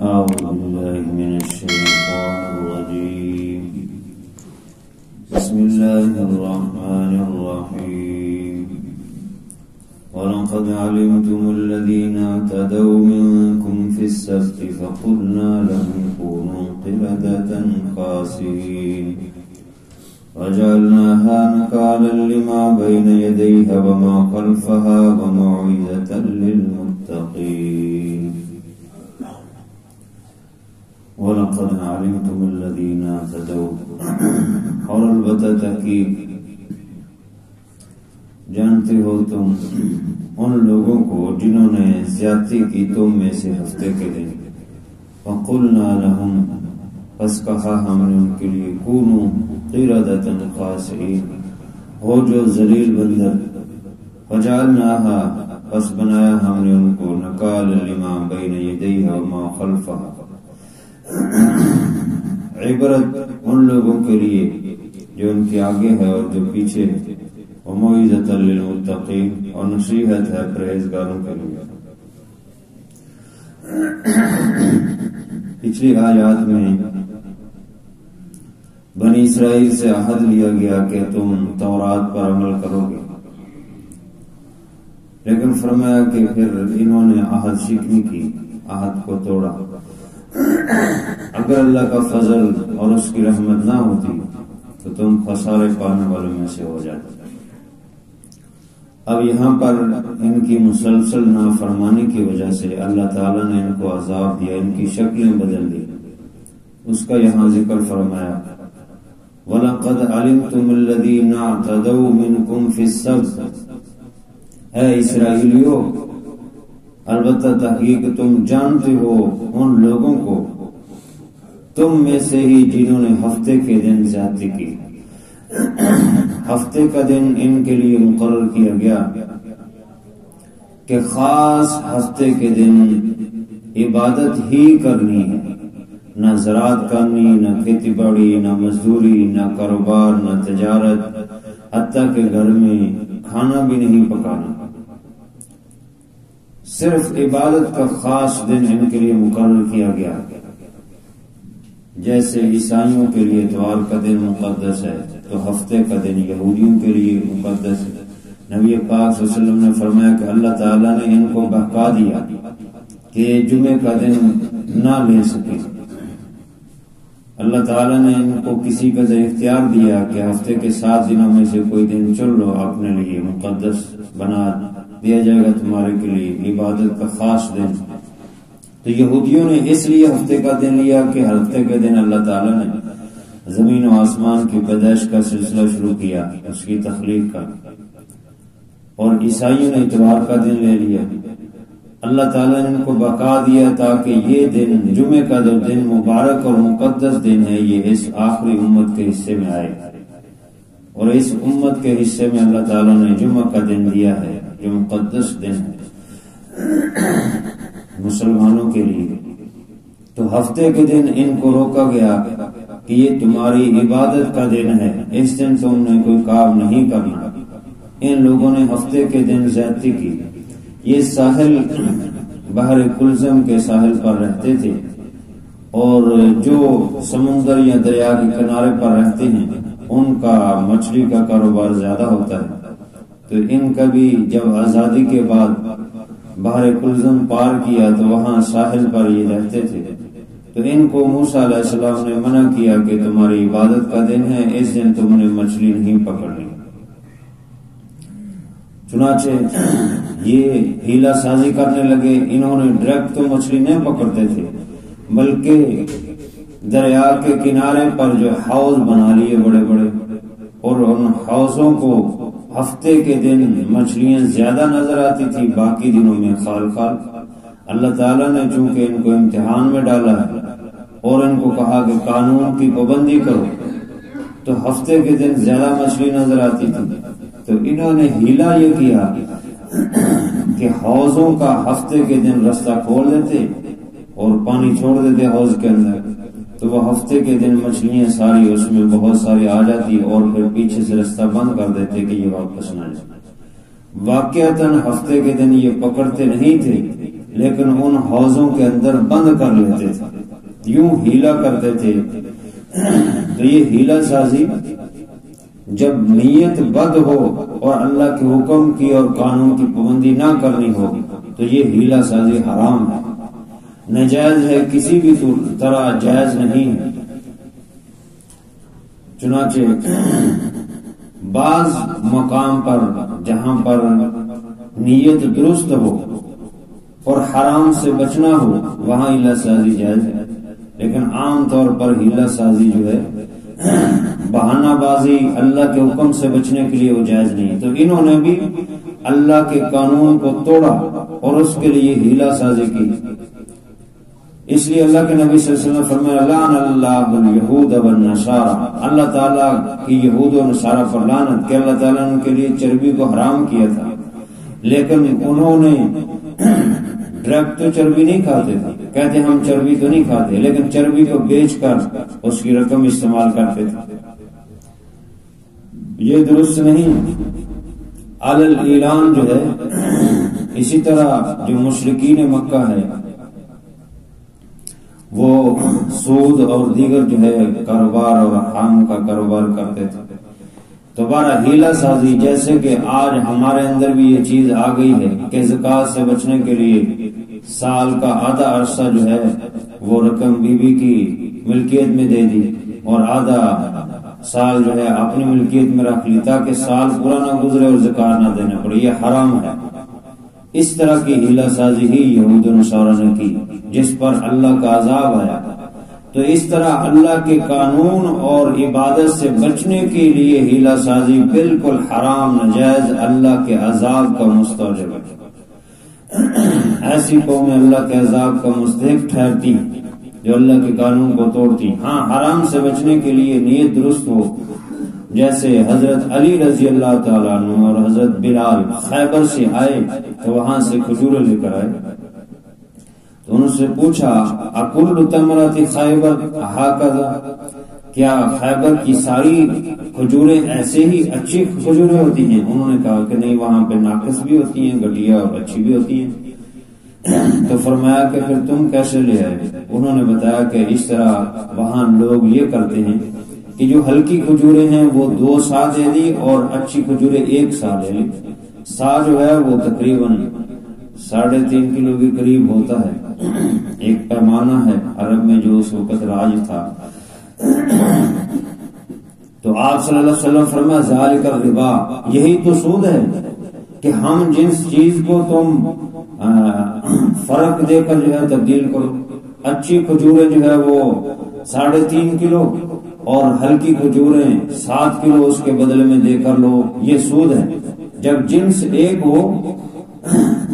أعوذ بالله من الشيطان الرجيم بسم الله الرحمن الرحيم ولقد علمتم الذين اعتدوا منكم في السبت فقلنا لهم كونوا قردة خاسئين وجعلناها نكالا لما بين يديها وما خلفها وموعظة للمتقين وَلَقَدْ عَلِمْتُمُ الَّذِينَ اعْتَدَوْا اور البتہ تحقیق جانتے ہو تم ان لوگوں کو جنہوں نے زیادتی کی تم میں سے ہفتے کے دن وَقُلْنَا لَهُمْ پس کہا ہم نے ان کے لیے کونوا قردة خاسئین ہو جو ذلیل بندر وجعلناها پس بنایا ہم نے ان کو نکالا لما بین یدیہا وما خلفہا عبرت ان لوگوں کے لیے جو ان کے آگے ہے اور جو پیچھے ہے وموعظۃ للمتقین اور نصیحت ہے پرہیزگاروں کے لیے۔ پچھلی آیات میں بنی اسرائیل سے عہد لیا گیا کہ تم تورات پر عمل کرو گے، لیکن فرمایا کہ پھر انہوں نے عہد شکنی کی، عہد کو توڑا۔ اگر اللہ کا فضل اور اس کی رحمت نہ ہوتی تو تم خسارے پانے والوں میں سے ہو جاتے۔ اب یہاں پر ان کی مسلسل نافرمانی کی وجہ سے اللہ تعالیٰ نے ان کو عذاب دیا، ان کی شکلیں بدل دی، اس کا یہاں ذکر فرمایا وَلَقَدْ عَلِمْتُمُ الَّذِينَ اعْتَدَوْا مِنْكُمْ فِي السَّبْتِ، اے اسرائیلیوں البتہ تحقیق تم جانتے ہو ان لوگوں کو تم میں سے ہی جنہوں نے ہفتے کے دن زیادتی کی۔ ہفتے کا دن ان کے لیے مقرر کیا گیا کہ خاص ہفتے کے دن عبادت ہی کرنی ہے، نہ زراعت کرنی، نہ کھیتی باڑی، نہ مزدوری، نہ کاروبار، نہ تجارت، حتیٰ کہ گھر میں کھانا بھی نہیں پکانا۔ صرف عبادت کا خاص دن ان کے لیے مقرر کیا گیا، جیسے عیسائیوں کے لیے اتوار کا دن مقدس ہے تو ہفتے کا دن یہودیوں کے لیے مقدس ہے۔ نبی پاک صلی اللہ علیہ وسلم نے فرمایا کہ اللہ تعالیٰ نے ان کو بہکا دیا کہ جمعے کا دن نہ لے سکے۔ اللہ تعالیٰ نے ان کو کسی کا اختیار دیا کہ ہفتے کے 7 دنوں میں سے کوئی دن چن لو، اپنے لیے مقدس بنا دیا جائے گا تمہارے کے لیے عبادت کا خاص دن۔ تو یہودیوں نے اس لیے ہفتے کا دن لیا کہ ہفتے کے دن اللہ تعالیٰ نے زمین و آسمان کی پیدائش کا سلسلہ شروع کیا، اس کی تخلیق کا، اور عیسائیوں نے اتوار کا دن لے لیا۔ اللہ تعالیٰ نے ان کو بقا دیا تاکہ یہ دن جمعے کا جو دن مبارک اور مقدس دن ہے یہ اس آخری امت کے حصے میں آئے، اور اس امت کے حصے میں اللہ تعالیٰ نے جمعہ کا دن دیا ہے جو مقدس دن ہے مسلمانوں کے لیے۔ تو ہفتے کے دن ان کو روکا گیا کہ یہ تمہاری عبادت کا دن ہے، اس دن تم نے کوئی کام نہیں کرنا۔ ان لوگوں نے ہفتے کے دن زیادتی کی۔ یہ ساحل بحر کلزم کے ساحل پر رہتے تھے، اور جو سمندر یا دریا کے کنارے پر رہتے ہیں ان کا مچھلی کا کاروبار زیادہ ہوتا ہے۔ تو ان کا بھی جب آزادی کے بعد بحر کلزم پار کیا تو وہاں ساحل پر یہ رہتے تھے، تو ان کو موسیٰ علیہ السلام نے منع کیا کہ تمہاری عبادت کا دن ہے، اس دن تم نے مچھلی نہیں پکڑنی۔ چنانچہ یہ ہیلا سازی کرنے لگے، انہوں نے ڈائریکٹ تو مچھلی نہیں پکڑتے تھے بلکہ دریا کے کنارے پر جو حوض بنا لیے بڑے بڑے، اور ان حوضوں کو ہفتے کے دن مچھلیاں زیادہ نظر آتی تھی، باقی دنوں میں خال خال۔ اللہ تعالیٰ نے چونکہ ان کو امتحان میں ڈالا ہے اور ان کو کہا کہ قانون کی پابندی کرو، تو ہفتے کے دن زیادہ مچھلی نظر آتی تھی، تو انہوں نے ہیلا یہ کیا کہ حوضوں کا ہفتے کے دن رستہ کھول دیتے اور پانی چھوڑ دیتے حوض کے اندر، تو وہ ہفتے کے دن مچھلیاں ساری اس میں بہت ساری آ جاتی اور پھر پیچھے سے رستہ بند کر دیتے کہ یہ واپس نہ جائے۔ واقعتاً ہفتے کے دن یہ پکڑتے نہیں تھے، لیکن ان حوضوں کے اندر بند کر لیتے تھے، یوں ہیلا کرتے تھے۔ تو یہ ہیلا سازی جب نیت بد ہو اور اللہ کے حکم کی اور قانون کی پابندی نہ کرنی ہو تو یہ ہیلا سازی حرام ہے، ناجائز ہے، کسی بھی طرح جائز نہیں ہے۔ چنانچہ بعض مقام پر جہاں پر نیت درست ہو اور حرام سے بچنا ہو وہاں ہیلا سازی جائز ہے، لیکن عام طور پر ہیلا سازی جو ہے بہانہ بازی اللہ کے حکم سے بچنے کے لیے وہ جائز نہیں۔ تو انہوں نے بھی اللہ کے قانون کو توڑا اور اس کے لیے ہیلا سازی کی۔ اس لیے اللہ کے نبی صلی اللہ علیہ وسلم نے فرمایا لعن اللہ الیہود والنصارى، اللہ تعالیٰ کی یہود و نصارہ پر لعنت کہ اللہ تعالیٰ نے ان کے لیے چربی کو حرام کیا تھا، لیکن انہوں نے ڈائریکٹ تو چربی نہیں کھاتے تھے، کہتے ہم چربی تو نہیں کھاتے، لیکن چربی کو بیچ کر اس کی رقم استعمال کرتے تھے۔ یہ درست نہیں۔ علی الاعلان جو ہے، اسی طرح جو مشرکین مکہ ہے وہ سود اور دیگر جو ہے کاروبار اور حرام کا کاروبار کرتے تھے۔ تو بارہ ہیلا سازی، جیسے کہ آج ہمارے اندر بھی یہ چیز آ گئی ہے کہ زکوٰۃ سے بچنے کے لیے سال کا آدھا عرصہ جو ہے وہ رقم بیوی کی ملکیت میں دے دی اور آدھا سال جو ہے اپنی ملکیت میں رکھ لی تاکہ سال پورا نہ گزرے اور زکوٰۃ نہ دینا پڑے، یہ حرام ہے۔ اس طرح کی ہیلا سازی ہی یہود و نصارہ نے کی جس پر اللہ کا عذاب آیا۔ تو اس طرح اللہ کے قانون اور عبادت سے بچنے کے لیے ہیلا سازی بالکل حرام، ناجائز، اللہ کے عذاب کا مستوجب ہے۔ ایسی قومیں اللہ کے عذاب کا مستحق ٹھہرتی جو اللہ کے قانون کو توڑتی۔ ہاں، حرام سے بچنے کے لیے نیت درست ہو، جیسے حضرت علی رضی اللہ تعالیٰ عنہ اور حضرت بلال خیبر سے آئے تو وہاں سے کھجوریں لے کر آئے، تو انہوں سے پوچھا اکل تمرات خیبر ہکذا، کیا خیبر کی ساری کھجوریں ایسے ہی اچھی کھجوریں ہوتی ہیں؟ انہوں نے کہا کہ نہیں، وہاں پہ ناقص بھی ہوتی ہیں، گھٹیا اور اچھی بھی ہوتی ہیں۔ تو فرمایا کہ پھر تم کیسے لے آئے؟ انہوں نے بتایا کہ اس طرح وہاں لوگ یہ کرتے ہیں کہ جو ہلکی کھجوریں ہیں وہ 2 سا دے دی اور اچھی کھجوریں 1 سا لے لی۔ سا جو ہے وہ تقریباً 3.5 کلو کے قریب ہوتا ہے، ایک پیمانہ ہے عرب میں جو اس وقت راج تھا۔ تو آپ صلی اللہ علیہ وسلم فرمایا ذالک الربا، یہی تو سود ہے کہ ہم جس چیز کو تم فرق دے کر جو ہے تبدیل کرو، اچھی کھجوریں جو ہے وہ 3.5 کلو اور ہلکی کھجوریں 7 کلو اس کے بدلے میں دے کر لو، یہ سود ہے۔ جب جنس ایک ہو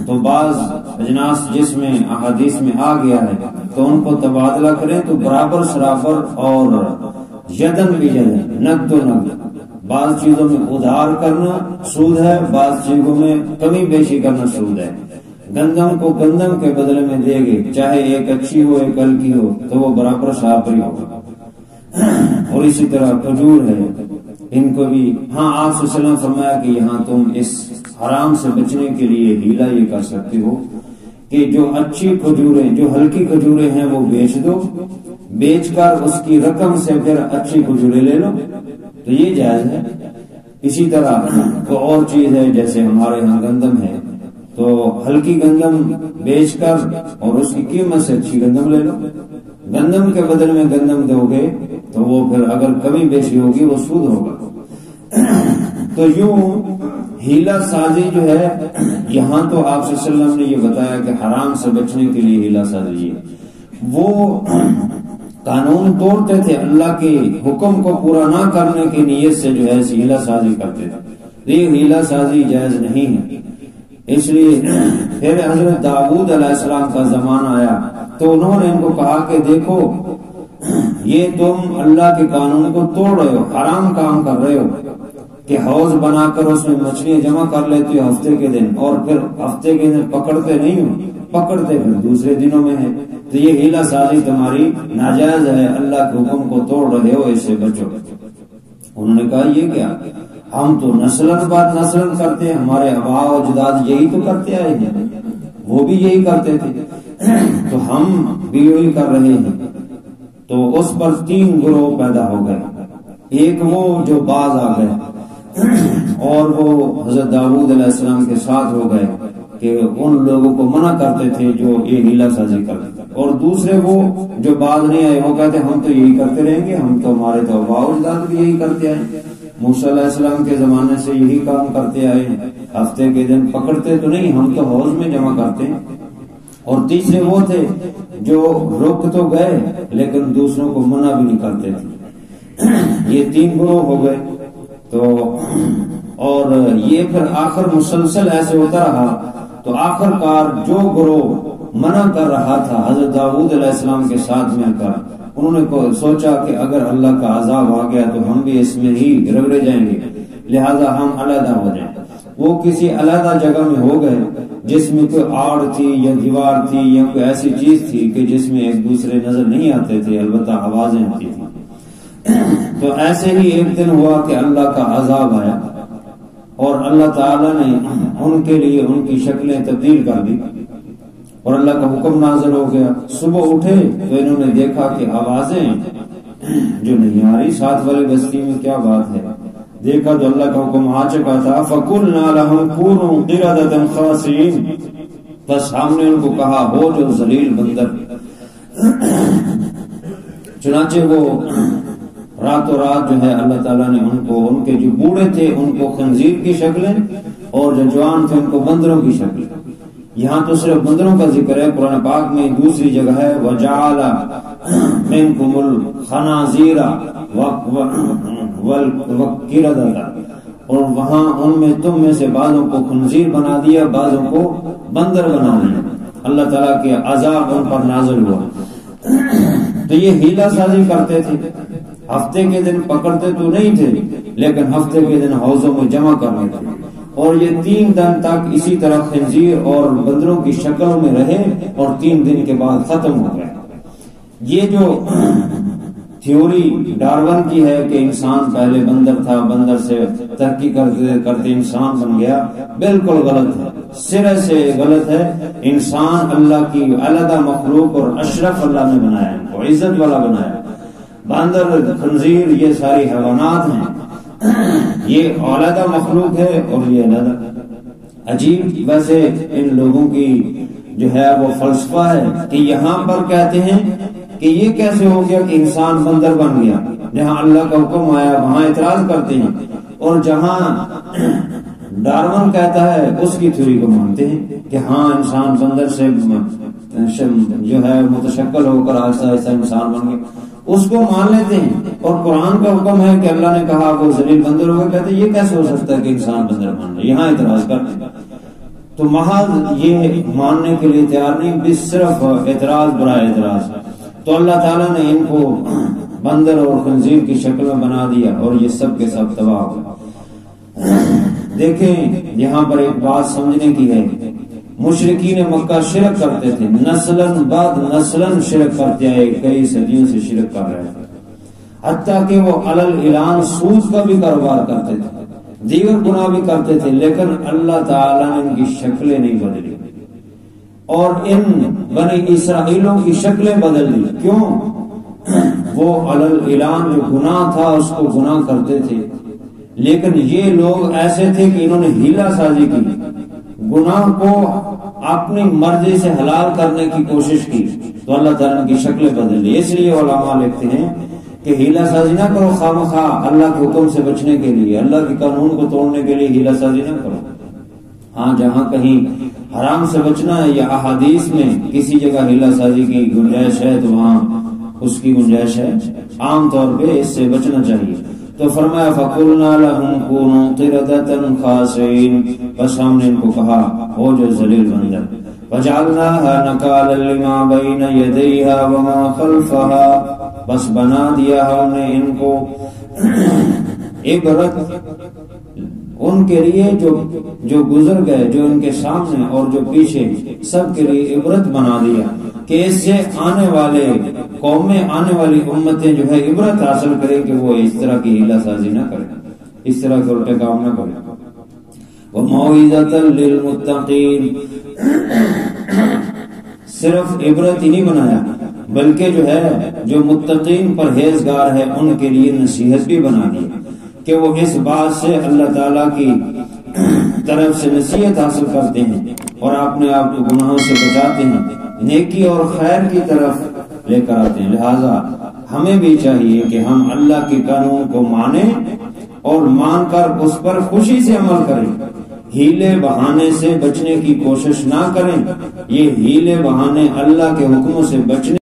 تو بعض اجناس جس میں احادیث میں آ گیا ہے تو ان کو تبادلہ کریں تو برابر سرابر اور یدن بھی یدن، نقد و نقد۔ بعض چیزوں میں ادھار کرنا سود ہے، بعض چیزوں میں کمی بیشی کرنا سود ہے۔ گندم کو گندم کے بدلے میں دے گے، چاہے ایک اچھی ہو ایک ہلکی ہو تو وہ برابر برابری ہوگا۔ اور اسی طرح کھجور ہے، ان کو بھی ہاں آپ صلی اللہ علیہ وسلم فرمایا کہ یہاں تم اس حرام سے بچنے کے لیے ہیلا یہ کر سکتے ہو کہ جو اچھی کھجوریں، جو ہلکی کھجوریں ہیں وہ بیچ دو، بیچ کر اس کی رقم سے پھر اچھی کھجوریں لے لو، تو یہ جائز ہے۔ اسی طرح تو اور چیز ہے، جیسے ہمارے یہاں گندم ہے تو ہلکی گندم بیچ کر اور اس کی قیمت سے اچھی گندم لے لو، گندم کے بدل میں گندم دو گے تو وہ پھر اگر کمی بیشی ہوگی وہ سود ہوگا۔ تو یوں ہیلا سازی جو ہے، یہاں تو آپ صلی اللہ علیہ وسلم نے یہ بتایا کہ حرام سے بچنے کے لیے ہیلا سازی ہے، وہ قانون توڑتے تھے، اللہ کے حکم کو پورا نہ کرنے کی نیت سے جو ہے ہیلا سازی کرتے تھے، یہ ہیلا سازی جائز نہیں ہے۔ اس لیے پھر حضرت داؤد علیہ السلام کا زمانہ آیا تو انہوں نے ان کو کہا کہ دیکھو یہ تم اللہ کے قانون کو توڑ رہے ہو، حرام کام کر رہے ہو کہ حوض بنا کر اس میں مچھلیاں جمع کر لیتے ہو ہفتے کے دن، اور پھر ہفتے کے دن پکڑتے نہیں ہو، پکڑتے پھر دوسرے دنوں میں ہے، تو یہ ہیلا سازی تمہاری ناجائز ہے، اللہ کے حکم کو توڑ رہے ہو، اس سے بچو۔ انہوں نے کہا یہ کیا، ہم تو نسل بعد نسل کرتے ہیں، ہمارے آباء و اجداد یہی تو کرتے آئے ہیں، وہ بھی یہی کرتے تھے تو ہم بھی یہی کر رہے ہیں. تو اس پر 3 گروہ پیدا ہو گئے. ایک وہ جو باز آ گئے اور وہ حضرت داؤد علیہ السلام کے ساتھ ہو گئے کہ ان لوگوں کو منع کرتے تھے جو یہ ہیلا سازی کرتے تھے. اور دوسرے وہ جو باز نہیں آئے وہ کہتے ہم تو یہی کرتے رہیں گے, ہم تو ہمارے تو آباء و اجداد بھی یہی کرتے آئے, موسیٰ علیہ السلام کے زمانے سے یہی کام کرتے آئے, ہفتے کے دن پکڑتے تو نہیں, ہم تو حوض میں جمع کرتے ہیں. اور تیسرے وہ تھے جو رک تو گئے لیکن دوسروں کو منع بھی نہیں کرتے تھے. یہ 3 گروہ ہو گئے. تو اور یہ پھر آخر مسلسل ایسے ہوتا رہا. تو آخر کار جو گروہ منع کر رہا تھا حضرت داؤد علیہ السلام کے ساتھ مل کر, انہوں نے سوچا کہ اگر اللہ کا عذاب آ گیا تو ہم بھی اس میں ہی رگڑے جائیں گے, لہذا ہم علیحدہ ہو جائیں. وہ کسی علیحدہ جگہ میں ہو گئے جس میں کوئی آڑ تھی یا دیوار تھی یا کوئی ایسی چیز تھی کہ جس میں ایک دوسرے نظر نہیں آتے تھے, البتہ آوازیں آتی تھیں. تو ایسے ہی ایک دن ہوا کہ اللہ کا عذاب آیا اور اللہ تعالیٰ نے ان کے لیے ان کی شکلیں تبدیل کر دی اور اللہ کا حکم نازل ہو گیا. صبح اٹھے تو انہوں نے دیکھا کہ آوازیں جو نہیں آ رہی, ساتھ والی بستی میں کیا بات ہے. دیکھا تو اللہ کا حکم آ چکا تھا. فَقُلْنَا لَهُمْ كُونُوا قِرَدَةً خَاسِئِينَ, بس ہم نے ان کو کہا ہو جو ذلیل بندر. چنانچہ وہ راتوں رات جو ہے اللہ تعالیٰ نے ان کو, ان کے جو بوڑھے تھے ان کو خنزیر کی شکلیں اور جو جوان تھے ان کو بندروں کی شکلیں. یہاں تو صرف بندروں کا ذکر ہے, قرآن پاک میں دوسری جگہ ہے وَجَعَلَ مِنْكُمُ الْخَنَازِيرَ وَالْقِرَدَةَ, اور وہاں ان میں تم میں سے بعضوں کو خنزیر بنا دیا, بعضوں کو بندر بنا دیا. اللہ تعالیٰ کے عذاب ان پر نازل ہوا. تو یہ ہیلا سازی کرتے تھے. ہفتے کے دن پکڑتے تو نہیں تھے لیکن ہفتے کے دن حوضوں میں جمع کر لیتے تھے. اور یہ 3 دن تک اسی طرح خنزیر اور بندروں کی شکلوں میں رہے اور 3 دن کے بعد ختم ہو گئے. یہ جو تھیوری ڈارون کی ہے کہ انسان پہلے بندر تھا, بندر سے ترقی کرتے کرتے انسان بن گیا, بالکل غلط ہے, سرے سے غلط ہے. انسان اللہ کی علیحدہ مخلوق اور اشرف اللہ نے بنایا, ان کو عزت والا بنایا. باندر خنزیر یہ ساری حیوانات ہیں, یہ علیحدہ مخلوق ہے اور یہ علیحدہ. عجیب ویسے ان لوگوں کی جو ہے وہ فلسفہ ہے کہ یہاں پر کہتے ہیں کہ یہ کیسے ہو گیا کہ انسان بندر بن گیا. جہاں اللہ کا حکم آیا وہاں اعتراض کرتے ہیں, اور جہاں ڈارون کہتا ہے اس کی تھیوری کو مانتے ہیں کہ ہاں انسان بندر سے جو ہے متشکل ہو کر آہستہ آہستہ انسان بن گیا, اس کو مان لیتے ہیں. اور قرآن کا حکم ہے کہ اللہ نے کہا وہ ذلیل بندر ہو گئے, کہتے ہیں یہ کیسے ہو سکتا ہے کہ انسان بندر بن جائے, یہاں اعتراض کرتے ہیں. تو محض یہ ماننے کے لیے تیار نہیں, بس صرف اعتراض برائے اعتراض. تو اللہ تعالیٰ نے ان کو بندر اور خنزیر کی شکل میں بنا دیا اور یہ سب کے سب تباہ ہو گئے. دیکھیں یہاں پر ایک بات سمجھنے کی ہے, مشرکین مکہ شرک کرتے تھے, نسلاً بعد نسلاً شرک کرتے آئے, کئی صدیوں سے شرک کر رہے تھے, حتیٰ کہ وہ علل اعلان سود کا بھی کاروبار کرتے تھے, دیگر گناہ بھی کرتے تھے, لیکن اللہ تعالیٰ نے ان کی شکلیں نہیں بدلی اور ان بنی اسرائیلوں کی شکلیں بدل دی. کیوں؟ وہ علل اعلان جو گناہ تھا اس کو گناہ کرتے تھے, لیکن یہ لوگ ایسے تھے کہ انہوں نے ہیلا سازی کی, گناہ کو اپنی مرضی سے حلال کرنے کی کوشش کی, تو اللہ تعالیٰ کی شکلیں بدل لی. اس لیے علماء لکھتے ہیں کہ ہیلا سازی نہ کرو خامخواہ اللہ کے حکم سے بچنے کے لیے, اللہ کے قانون کو توڑنے کے لیے ہیلا سازی نہ کرو. ہاں جہاں کہیں حرام سے بچنا ہے یا احادیث میں کسی جگہ ہیلا سازی کی گنجائش ہے تو وہاں اس کی گنجائش ہے, عام طور پہ اس سے بچنا چاہیے. تو فرمایا فَقُلْنَا لَهُمْ كُونُوا قِرَدَةً خَاسِئِينَ, بس ہم نے ان کو کہا ہو جو ذلیل بندر. وَجَعَلْنَاهَا نَكَالًا لِمَا بَيْنَ يَدَيْهَا وَمَا خَلْفَهَا, بس بنا دیا ہم نے ان کو عبرت ان کے لیے جو گزر گئے, جو ان کے سامنے اور جو پیچھے, سب کے لیے عبرت بنا دیا کہ اس سے آنے والے قومیں, آنے والی امتیں جو ہے عبرت حاصل کریں کہ وہ اس طرح کی ہیلا سازی نہ کریں, اس طرح کے الٹے کام نہ کریں. وموعظۃ للمتقین، صرف عبرت ہی نہیں بنایا بلکہ جو متقین پرہیزگار ہے ان کے لیے نصیحت بھی بنا دی کہ وہ اس بات سے اللہ تعالیٰ کی طرف سے نصیحت حاصل کرتے ہیں اور اپنے آپ کو گناہوں سے بچاتے ہیں، نیکی اور خیر کی طرف لے کر آتے ہیں۔ لہذا ہمیں بھی چاہیے کہ ہم اللہ کے قانون کو مانیں اور مان کر اس پر خوشی سے عمل کریں، ہیلے بہانے سے بچنے کی کوشش نہ کریں۔ یہ ہیلے بہانے اللہ کے حکموں سے بچنے